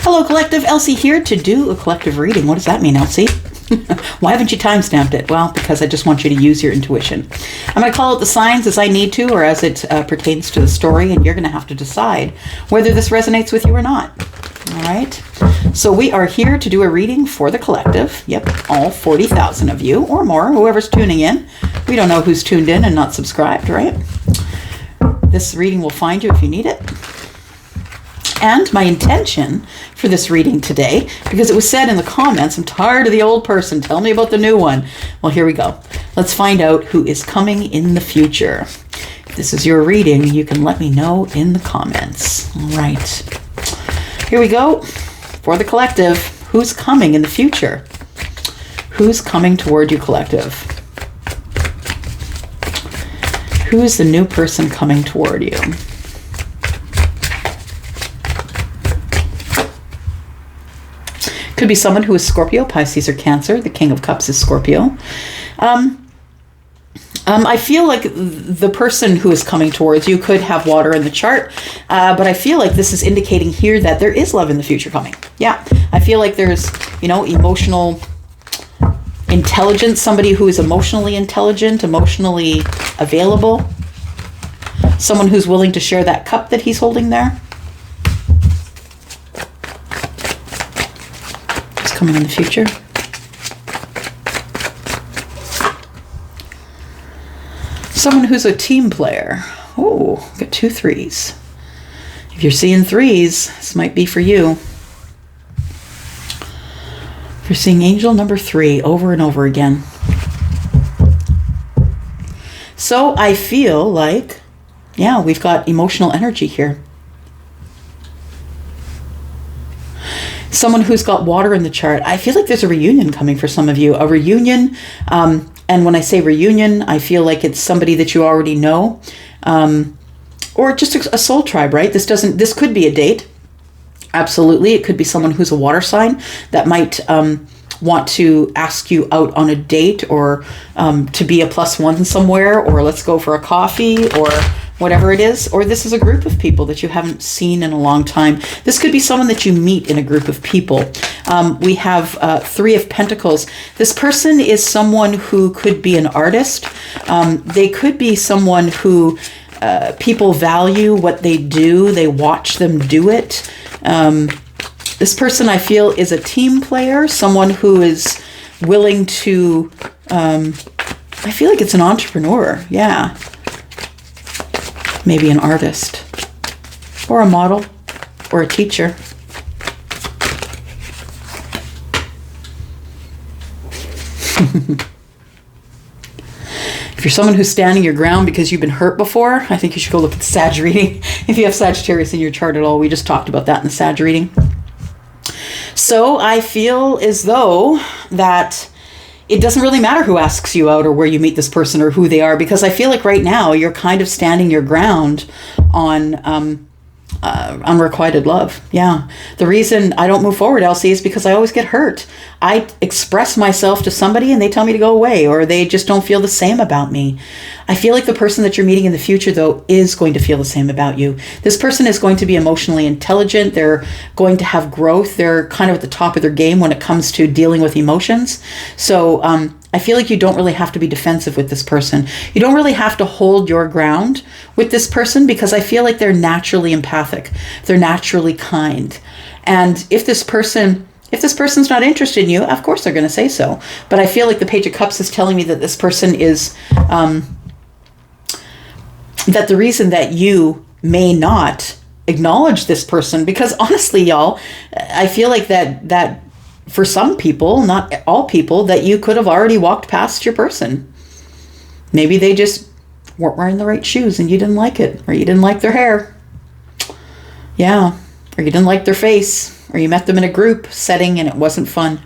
Hello, Collective. Elsie here to do a collective reading. What does that mean, Elsie? Why haven't you time-stamped it? Well, because I just want you to use your intuition. I'm going to call out the signs as I need to, or as it pertains to the story, and you're going to have to decide whether this resonates with you or not. All right? So we are here to do a reading for the collective. Yep, all 40,000 of you or more, whoever's tuning in. We don't know who's tuned in and not subscribed, right? This reading will find you if you need it. And my intention for this reading today, because it was said in the comments, I'm tired of the old person, tell me about the new one. Well, here we go. Let's find out who is coming in the future. If this is your reading, you can let me know in the comments. All right. Here we go. For the collective, who's coming in the future? Who's coming toward you, collective? Who is the new person coming toward you? Could be someone who is Scorpio, Pisces, or Cancer. The King of Cups is Scorpio. I feel like the person who is coming towards you could have water in the chart, but I feel like this is indicating here that there is love in the future coming. Yeah, I feel like there's, emotional intelligence, somebody who is emotionally intelligent, emotionally available, someone who's willing to share that cup that he's holding there. Coming in the future. Someone who's a team player. Oh, got 2 3s. If you're seeing 3s, this might be for you. If you're seeing angel number 3 over and over again. So I feel like, yeah, we've got emotional energy here. Someone who's got water in the chart. I feel like there's a reunion coming for some of you. A reunion, and when I say reunion, I feel like it's somebody that you already know, or just a soul tribe, right? This could be a date. Absolutely. It could be someone who's a water sign that might want to ask you out on a date, or to be a +1 somewhere, or let's go for a coffee, or whatever it is. Or this is a group of people that you haven't seen in a long time. This could be someone that you meet in a group of people. We have 3 of Pentacles. This person is someone who could be an artist. They could be someone who people value what they do. They watch them do it. This person, I feel, is a team player, someone who is willing to, I feel like it's an entrepreneur. Yeah. Maybe an artist, or a model, or a teacher. If you're someone who's standing your ground because you've been hurt before, I think you should go look at the Sag reading. If you have Sagittarius in your chart at all, we just talked about that in the Sag reading. So I feel as though that it doesn't really matter who asks you out or where you meet this person or who they are, because I feel like right now you're kind of standing your ground on unrequited love. Yeah. The reason I don't move forward, Elsie, is because I always get hurt. I express myself to somebody and they tell me to go away, or they just don't feel the same about me. I feel like the person that you're meeting in the future, though, is going to feel the same about you. This person is going to be emotionally intelligent. They're going to have growth. They're kind of at the top of their game when it comes to dealing with emotions. So I feel like you don't really have to be defensive with this person. You don't really have to hold your ground with this person, because I feel like they're naturally empathic. They're naturally kind. And if this person's not interested in you, of course they're going to say so. But I feel like the Page of Cups is telling me that this person is, that the reason that you may not acknowledge this person, because honestly, y'all, I feel like that for some people, not all people, that you could have already walked past your person. Maybe they just weren't wearing the right shoes and you didn't like it, or you didn't like their hair. Yeah. Or you didn't like their face, or you met them in a group setting and it wasn't fun.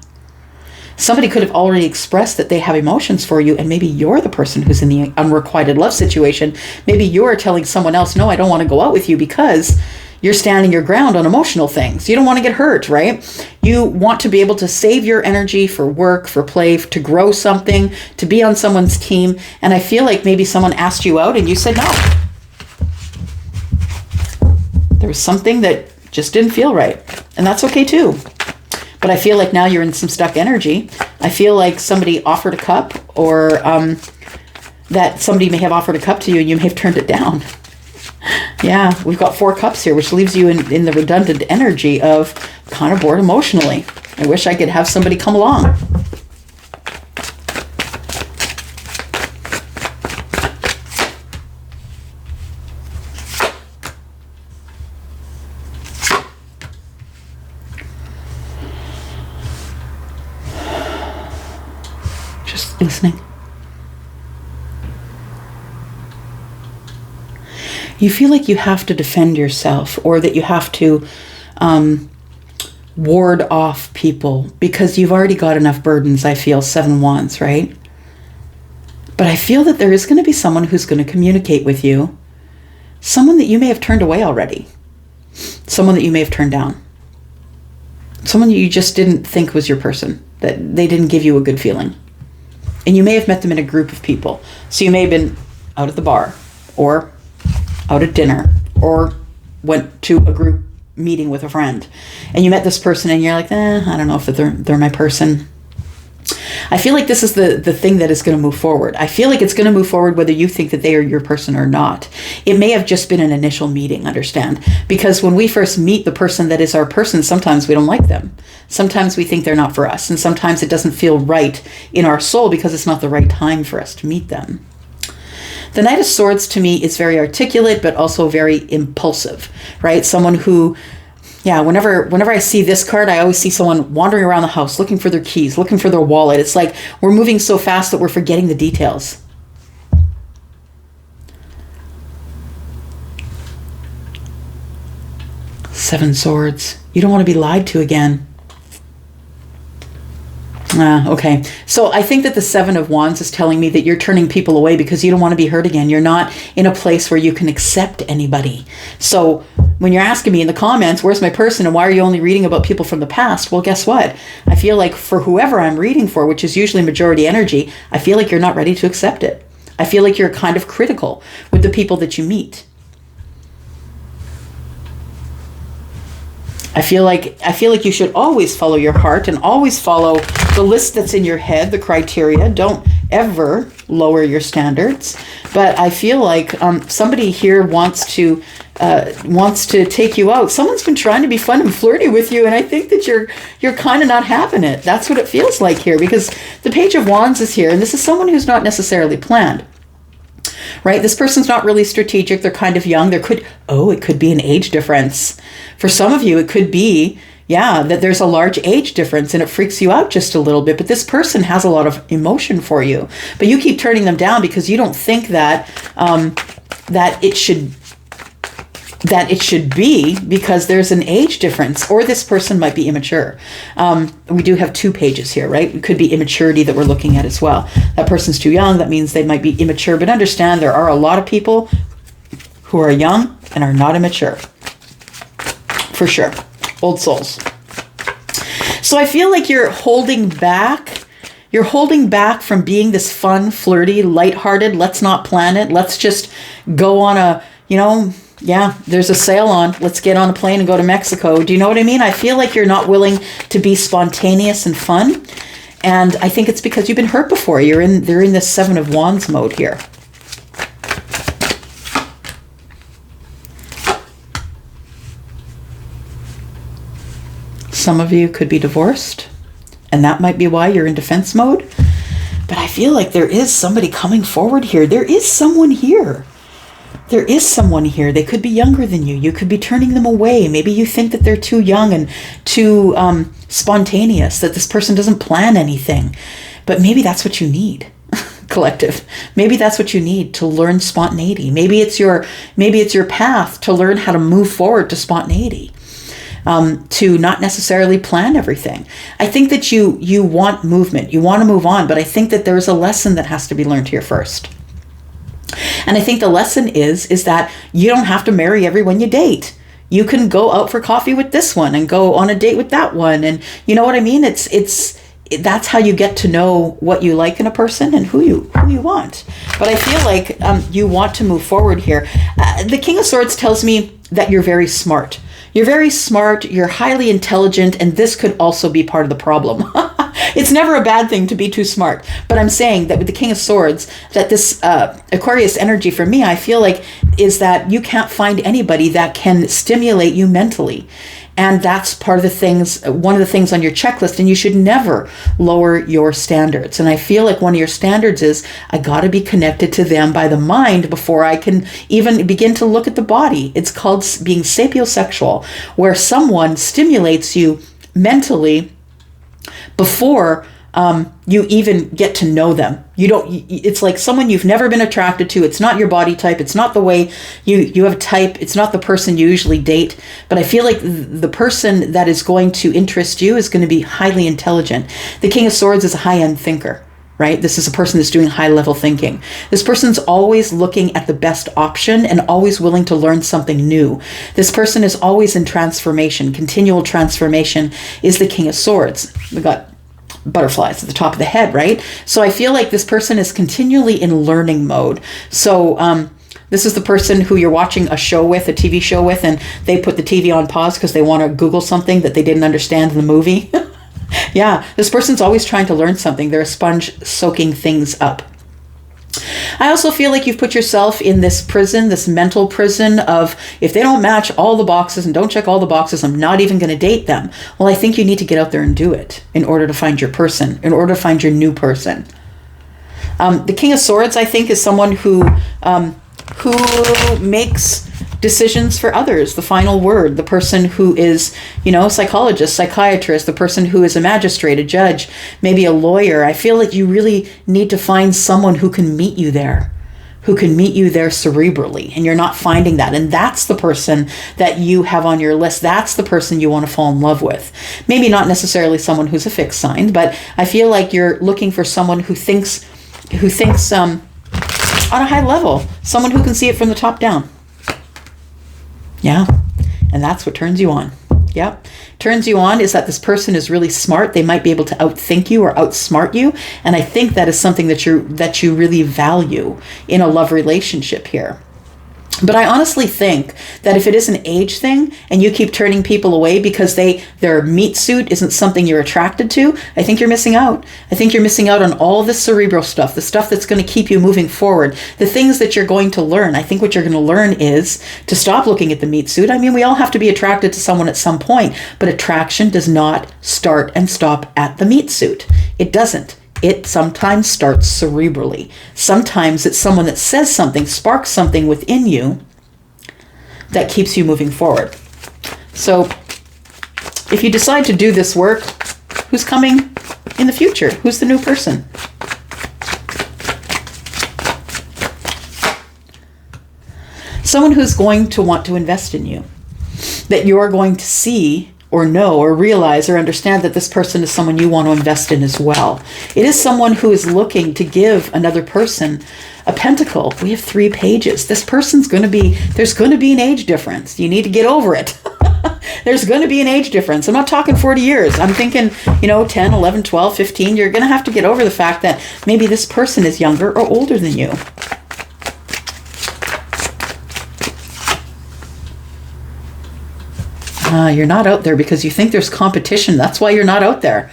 Somebody could have already expressed that they have emotions for you, and maybe you're the person who's in the unrequited love situation. Maybe you're telling someone else, no, I don't want to go out with you, because you're standing your ground on emotional things. You don't want to get hurt, right? You want to be able to save your energy for work, for play, to grow something, to be on someone's team. And I feel like maybe someone asked you out and you said no. There was something that just didn't feel right. And that's okay too. But I feel like now you're in some stuck energy. I feel like somebody offered a cup, or that somebody may have offered a cup to you and you may have turned it down. Yeah, we've got 4 cups here, which leaves you in the redundant energy of kind of bored emotionally. I wish I could have somebody come along. Just listening. You feel like you have to defend yourself, or that you have to ward off people because you've already got enough burdens. I feel 7 wands, right? But I feel that there is going to be someone who's going to communicate with you, someone that you may have turned away already, someone that you may have turned down, someone you just didn't think was your person, that they didn't give you a good feeling. And you may have met them in a group of people. So you may have been out at the bar, or out at dinner, or went to a group meeting with a friend, and you met this person and you're like, I don't know if they're my person. I feel like this is the thing that is going to move forward. I feel like it's going to move forward whether you think that they are your person or not. It may have just been an initial meeting, understand? Because when we first meet the person that is our person, sometimes we don't like them. Sometimes we think they're not for us, and sometimes it doesn't feel right in our soul because it's not the right time for us to meet them. The Knight of Swords to me is very articulate, but also very impulsive, right? Someone who, whenever I see this card, I always see someone wandering around the house, looking for their keys, looking for their wallet. It's like we're moving so fast that we're forgetting the details. Seven Swords. You don't want to be lied to again. Okay. So I think that the 7 of Wands is telling me that you're turning people away because you don't want to be hurt again. You're not in a place where you can accept anybody. So when you're asking me in the comments, where's my person and why are you only reading about people from the past? Well, guess what? I feel like for whoever I'm reading for, which is usually majority energy, I feel like you're not ready to accept it. I feel like you're kind of critical with the people that you meet. I feel like you should always follow your heart and always follow the list that's in your head, the criteria. Don't ever lower your standards. But I feel like somebody here wants to take you out. Someone's been trying to be fun and flirty with you, and I think that you're kind of not having it. That's what it feels like here, because the Page of Wands is here, and this is someone who's not necessarily planned. Right? This person's not really strategic. They're kind of young. It could be an age difference. For some of you, it could be, that there's a large age difference and it freaks you out just a little bit. But this person has a lot of emotion for you. But you keep turning them down because you don't think that it should be, because there's an age difference, or this person might be immature. We do have 2 pages here, right? It could be immaturity that we're looking at as well. That person's too young. That means they might be immature. But understand, there are a lot of people who are young and are not immature. For sure. Old souls. So I feel like you're holding back. You're holding back from being this fun, flirty, lighthearted, let's not plan it. Let's just go on a, there's a sale on. Let's get on a plane and go to Mexico. Do you know what I mean? I feel like you're not willing to be spontaneous and fun. And I think it's because you've been hurt before. They're in this 7 of Wands mode here. Some of you could be divorced, and that might be why you're in defense mode. But I feel like there is somebody coming forward here. There is someone here. There is someone here. They could be younger than you. You could be turning them away. Maybe you think that they're too young and too spontaneous, that this person doesn't plan anything. But maybe that's what you need, collective. Maybe that's what you need to learn spontaneity. Maybe it's your path to learn how to move forward to spontaneity. To not necessarily plan everything. I think that you want movement. You want to move on, but I think that there's a lesson that has to be learned here first. And I think the lesson is that you don't have to marry everyone you date. You can go out for coffee with this one and go on a date with that one. And you know what I mean? That's how you get to know what you like in a person and who you want. But I feel like you want to move forward here. The King of Swords tells me that you're very smart. You're very smart, you're highly intelligent, and this could also be part of the problem. It's never a bad thing to be too smart. But I'm saying that with the King of Swords, that this Aquarius energy for me, I feel like, is that you can't find anybody that can stimulate you mentally. And that's part of the things, one of the things on your checklist, and you should never lower your standards. And I feel like one of your standards is, I got to be connected to them by the mind before I can even begin to look at the body. It's called being sapiosexual, where someone stimulates you mentally before you even get to know them. It's like someone you've never been attracted to. It's not your body type. It's not the way you have a type. It's not the person you usually date. But I feel like the person that is going to interest you is going to be highly intelligent. The King of Swords is a high-end thinker, right? This is a person that's doing high-level thinking. This person's always looking at the best option and always willing to learn something new. This person is always in transformation. Continual transformation is the King of Swords. We got butterflies at the top of the head, right? So I feel like this person is continually in learning mode. So this is the person who you're watching a show with, a TV show with, and they put the TV on pause because they want to Google something that they didn't understand in the movie. Yeah, this person's always trying to learn something. They're a sponge soaking things up. I also feel like you've put yourself in this prison, this mental prison of, if they don't match all the boxes and don't check all the boxes, I'm not even going to date them. Well, I think you need to get out there and do it in order to find your person, in order to find your new person. The King of Swords, I think, is someone who makes decisions for others, the final word, the person who is, psychologist, psychiatrist, the person who is a magistrate, a judge, maybe a lawyer. I feel like you really need to find someone who can meet you there, cerebrally, and you're not finding that. And that's the person that you have on your list. That's the person you want to fall in love with. Maybe not necessarily someone who's a fixed sign, but I feel like you're looking for someone who thinks on a high level, someone who can see it from the top down. Yeah, and that's what turns you on. Yep. Turns you on is that this person is really smart. They might be able to outthink you or outsmart you. And I think that is something that you really value in a love relationship here. But I honestly think that if it is an age thing and you keep turning people away because their meat suit isn't something you're attracted to, I think you're missing out. I think you're missing out on all the cerebral stuff, the stuff that's going to keep you moving forward, the things that you're going to learn. I think what you're going to learn is to stop looking at the meat suit. I mean, we all have to be attracted to someone at some point, but attraction does not start and stop at the meat suit. It doesn't. It sometimes starts cerebrally. Sometimes it's someone that says something, sparks something within you that keeps you moving forward. So if you decide to do this work, who's coming in the future? Who's the new person? Someone who's going to want to invest in you, that you're going to see or know or realize or understand that this person is someone you want to invest in as well. It is someone who is looking to give another person a pentacle. We have 3 pages. This person's there's going to be an age difference. You need to get over it. There's going to be an age difference. I'm not talking 40 years. I'm thinking, 10, 11, 12, 15. You're going to have to get over the fact that maybe this person is younger or older than you. You're not out there because you think there's competition. That's why you're not out there.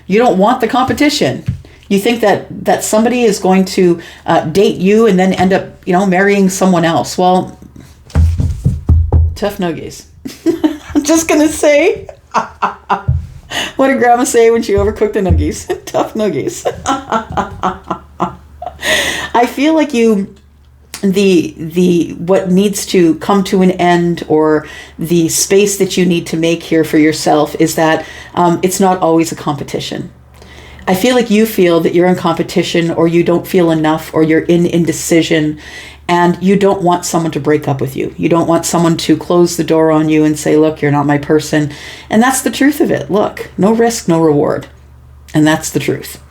You don't want the competition. You think that somebody is going to date you and then end up, marrying someone else. Well, tough nuggies. I'm just going to say, what did Grandma say when she overcooked the nuggies? Tough nuggies. I feel like what needs to come to an end, or the space that you need to make here for yourself, is that it's not always a competition. I feel like you feel that you're in competition, or you don't feel enough, or you're in indecision, and you don't want someone to break up with you. You don't want someone to close the door on you and say, look, you're not my person. And that's the truth of it. Look, no risk, no reward. And that's the truth.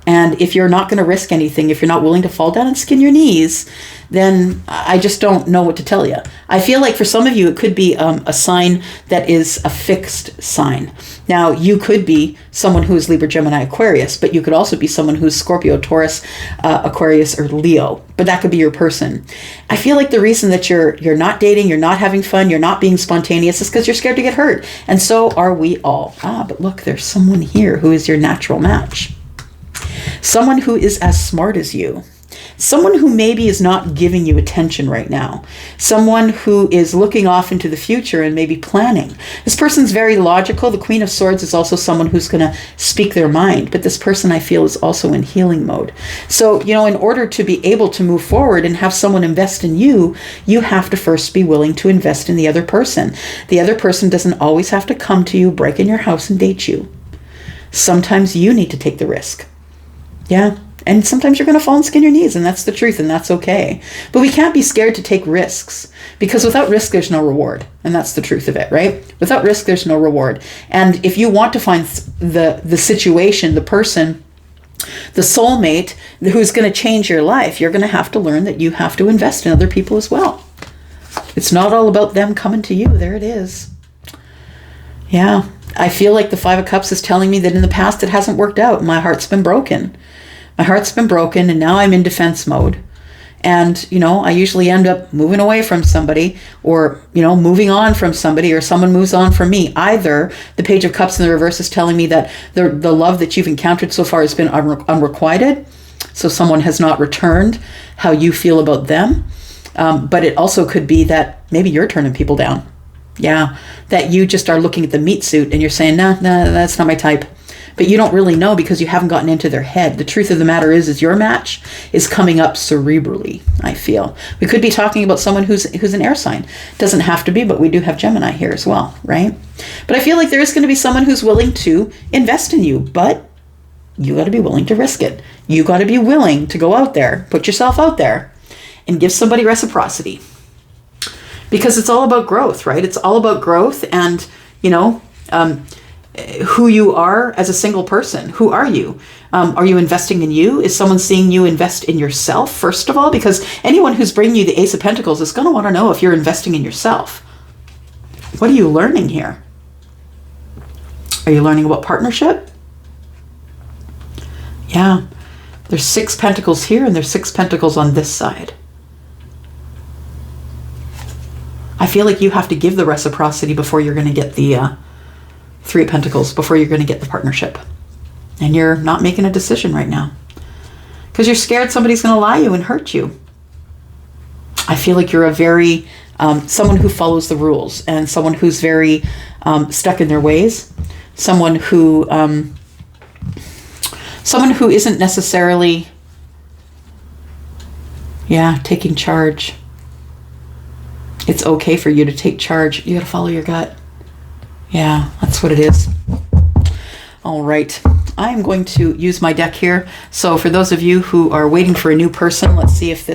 And if you're not going to risk anything, if you're not willing to fall down and skin your knees, then I just don't know what to tell you. I feel like for some of you, it could be a sign that is a fixed sign. Now, you could be someone who is Libra, Gemini, Aquarius, but you could also be someone who's Scorpio, Taurus, Aquarius, or Leo. But that could be your person. I feel like the reason that you're not dating, you're not having fun, you're not being spontaneous is because you're scared to get hurt. And so are we all. But look, there's someone here who is your natural match. Someone who is as smart as you. Someone who maybe is not giving you attention right now. Someone who is looking off into the future and maybe planning. This person's very logical. The Queen of Swords is also someone who's going to speak their mind. But this person, I feel, is also in healing mode. So, in order to be able to move forward and have someone invest in you, you have to first be willing to invest in the other person. The other person doesn't always have to come to you, break in your house, and date you. Sometimes you need to take the risk. Yeah. And sometimes you're going to fall and skin your knees, and that's the truth, and that's okay. But we can't be scared to take risks, because without risk, there's no reward. And that's the truth of it, right? Without risk, there's no reward. And if you want to find the situation, the person, the soulmate who's going to change your life, you're going to have to learn that you have to invest in other people as well. It's not all about them coming to you. There it is. Yeah. I feel like the Five of Cups is telling me that in the past it hasn't worked out. My heart's been broken. My heart's been broken, and now I'm in defense mode. And, I usually end up moving away from somebody, or, moving on from somebody, or someone moves on from me. Either the Page of Cups in the reverse is telling me that the love that you've encountered so far has been unrequited. So someone has not returned how you feel about them. But it also could be that maybe you're turning people down. Yeah, that you just are looking at the meat suit and you're saying, nah, that's not my type. But you don't really know because you haven't gotten into their head. The truth of the matter is your match is coming up cerebrally, I feel. We could be talking about someone who's an air sign. Doesn't have to be, but we do have Gemini here as well, right? But I feel like there is going to be someone who's willing to invest in you, but you got to be willing to risk it. You got to be willing to go out there, put yourself out there, and give somebody reciprocity. Because it's all about growth, right? It's all about growth and, who you are as a single person. Who are you? Are you investing in you? Is someone seeing you invest in yourself, first of all? Because anyone who's bringing you the Ace of Pentacles is going to want to know if you're investing in yourself. What are you learning here? Are you learning about partnership? Yeah. There's 6 pentacles here and there's 6 pentacles on this side. I feel like you have to give the reciprocity before you're going to get the 3 of Pentacles, before you're going to get the partnership. And you're not making a decision right now because you're scared somebody's going to lie you and hurt you. I feel like you're a very, someone who follows the rules and someone who's very stuck in their ways. Someone who isn't necessarily, taking charge. It's okay for you to take charge. You got to follow your gut. Yeah, that's what it is. All right. I am going to use my deck here. So for those of you who are waiting for a new person, let's see if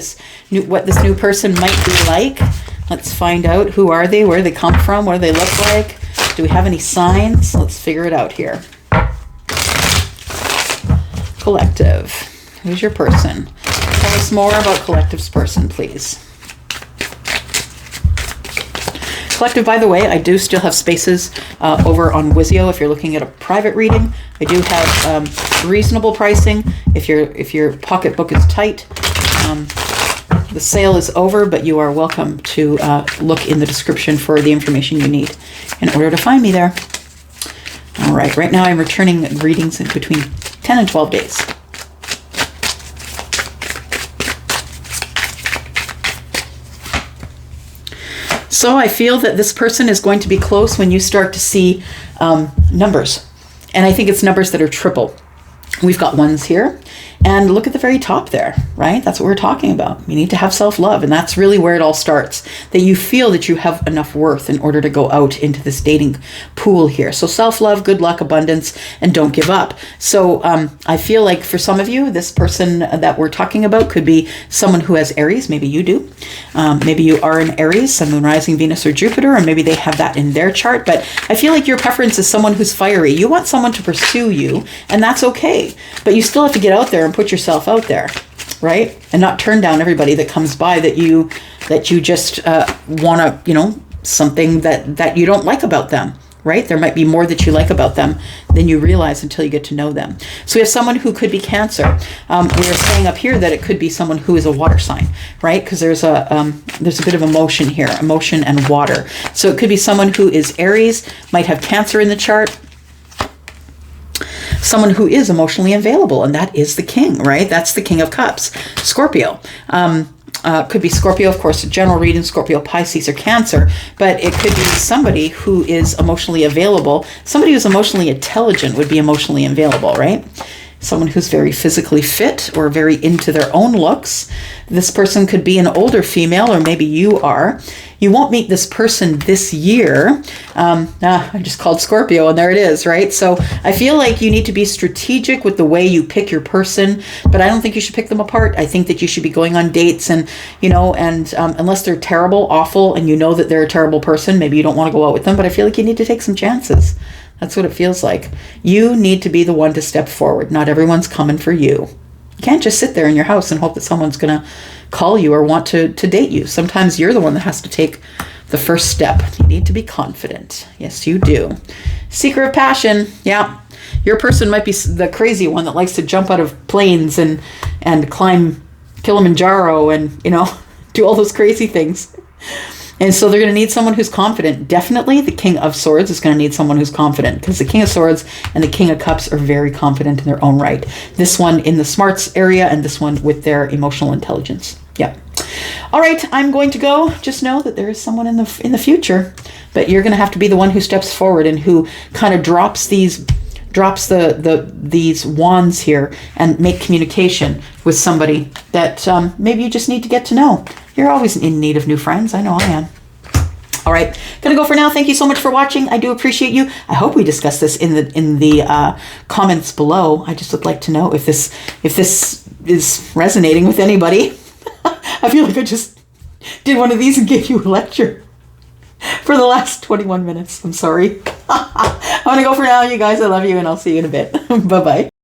what this new person might be like. Let's find out. Who are they? Where do they come from? What do they look like? Do we have any signs? Let's figure it out here. Collective. Who's your person? Tell us more about Collective's person, please. Collective, by the way, I do still have spaces over on Wizio if you're looking at a private reading. I do have reasonable pricing if your pocketbook is tight. The sale is over, but you are welcome to look in the description for the information you need in order to find me there. All right, right now I'm returning readings in between 10 and 12 days. So I feel that this person is going to be close when you start to see numbers. And I think it's numbers that are triple. We've got 1s here, And look at the very top there, right? That's what we're talking about. You need to have self-love. And that's really where it all starts, that you feel that you have enough worth in order to go out into this dating pool here. So self-love, good luck, abundance, and don't give up. So I feel like for some of you, this person that we're talking about could be someone who has Aries. Maybe you do. Maybe you are in Aries, Sun, Moon, Rising, Venus, or Jupiter, or maybe they have that in their chart. But I feel like your preference is someone who's fiery. You want someone to pursue you, and that's okay. But you still have to get out there and put yourself out there, right? And not turn down everybody that comes by that you just want to, something that you don't like about them, right? There might be more that you like about them than you realize until you get to know them. So we have someone who could be Cancer. We are saying up here that it could be someone who is a water sign, right? Because there's a bit of emotion here, emotion and water. So it could be someone who is Aries, might have Cancer in the chart. Someone who is emotionally available, and that is the king, right? That's the King of Cups. Scorpio. Could be Scorpio, of course, general reading, Scorpio, Pisces, or Cancer, but it could be somebody who is emotionally available. Somebody who's emotionally intelligent would be emotionally available, right? Someone who's very physically fit or very into their own looks. This person could be an older female, or maybe you are. You won't meet this person this year. I just called Scorpio, and there it is, right? So I feel like you need to be strategic with the way you pick your person, but I don't think you should pick them apart. I think that you should be going on dates and, unless they're terrible, awful, and you know that they're a terrible person, maybe you don't want to go out with them, but I feel like you need to take some chances. That's what it feels like. You need to be the one to step forward. Not everyone's coming for you. You can't just sit there in your house and hope that someone's going to call you or want to date you. Sometimes you're the one that has to take the first step. You need to be confident. Yes, you do. Seeker of passion. Yeah. Your person might be the crazy one that likes to jump out of planes and climb Kilimanjaro and, do all those crazy things. And so they're going to need someone who's confident. Definitely the King of Swords is going to need someone who's confident, because the King of Swords and the King of Cups are very confident in their own right. This one in the smarts area, and this one with their emotional intelligence. Yeah. All right, I'm going to go. Just know that there is someone in the future, but you're going to have to be the one who steps forward and who kind of drops these wands here and make communication with somebody that maybe you just need to get to know. You're always in need of new friends. I know I am. All right, gonna go for now. Thank you so much for watching. I do appreciate you. I hope we discuss this in the comments below. I just would like to know if this is resonating with anybody. I feel like I just did one of these and gave you a lecture for the last 21 minutes. I'm sorry. I'm gonna go for now, you guys. I love you, and I'll see you in a bit. Bye-bye.